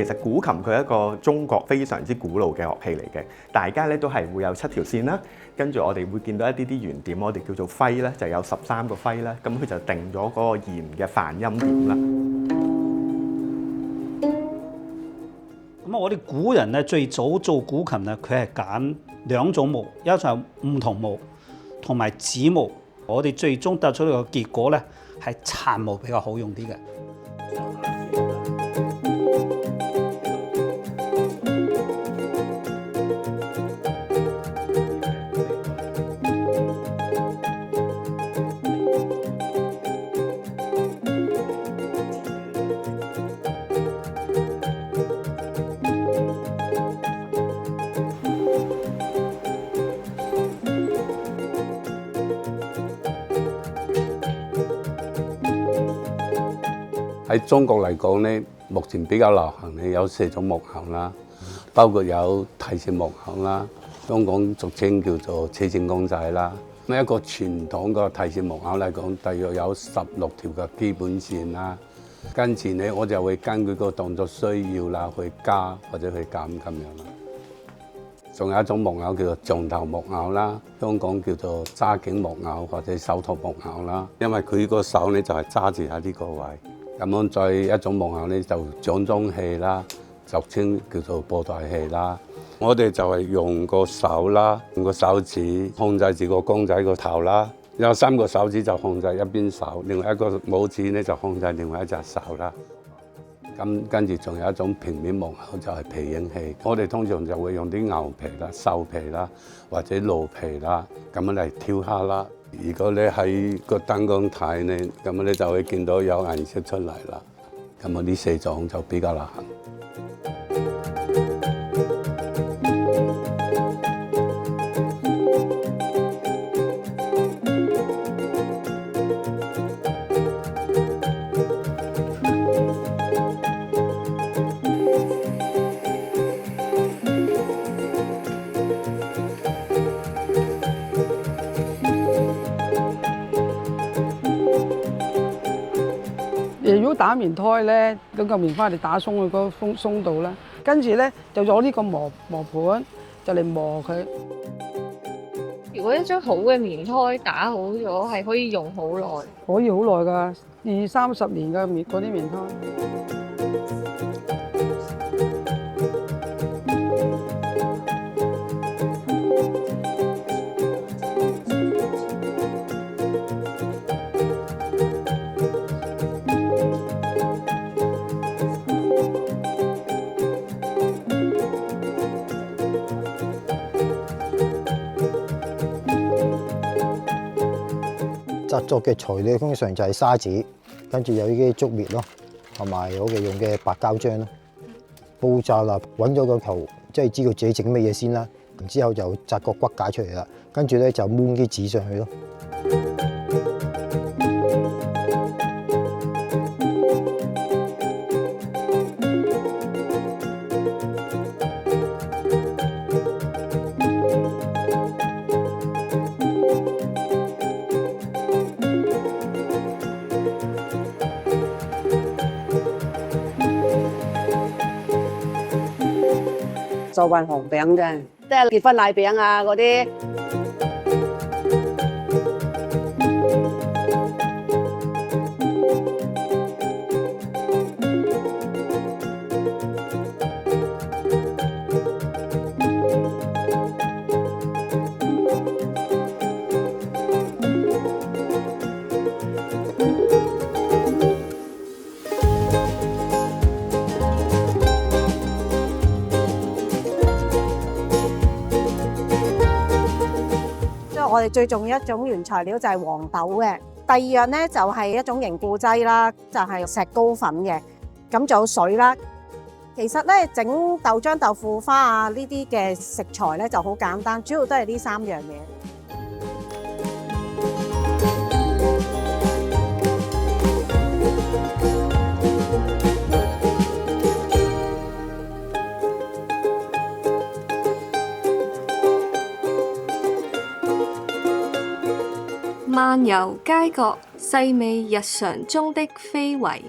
其實古琴佢係一個中國非常之古老嘅樂器嚟嘅，大家咧都係會有7條線啦，跟住我哋會見到一啲圓點，我哋叫做徽咧，就有13個徽啦，咁佢就定咗嗰個弦嘅泛音點啦。咁我哋古人咧最早做古琴咧，佢係揀2種木，一種係梧桐木同埋紫木。我哋最終得出呢個結果咧，係殘木比較好用啲嘅。喺中國嚟講咧，目前比較流行嘅有4種木偶啦，包括有提線木偶啦，香港俗稱叫做扯線公仔啦。咁一個傳統嘅提線木偶嚟講，大約有16條嘅基本線啦。跟住咧，我就會根據個動作需要啦，去加或者去減咁樣啦。仲有一種木偶叫做象頭木偶啦，香港叫做揸頸木偶或者手托木偶啦，因為佢個手咧就係揸住喺呢個位。咁樣再一種木偶咧就掌中戲啦，俗稱叫做布袋戲啦。我哋就係用個手啦，用個手指控制住個公仔個頭啦，有3個手指就控制一邊手，另外一個拇指咧就控制另外一隻手啦。咁跟住仲有一種平面木偶就係皮影戲，我哋通常就會用啲牛皮啦、獸皮啦或者鹿皮啦咁樣嚟雕刻啦。如果你喺個燈光睇咧，咁你就會見到有顏色出嚟啦。咁啊，呢4種就比較流行。如果打棉胎咧，嗰個棉花你打鬆佢嗰個鬆度啦，跟住咧就攞呢個磨盤就嚟磨佢。如果一張好嘅棉胎打好咗，係可以用好耐。可以好耐㗎，20-30年嘅嗰啲棉胎。製作嘅材料通常就係砂紙，跟住有啲竹篾咯，同埋我哋用嘅白膠漿咯。步驟啦，揾咗個頭，即係知道自己整乜嘢先啦。然之後就紮個骨架出嚟啦，跟住咧就掹啲紙上去咯。做運紅餅啫，即係結婚禮餅啊嗰啲。我哋最重要一種原材料就係黃豆嘅，第二樣咧就係一種凝固劑啦，就係石膏粉嘅，咁仲有水啦。其實咧整豆漿、豆腐花啊呢啲嘅食材咧就好簡單，主要都係呢3樣嘢。漫遊街角，細味日常中的非遺。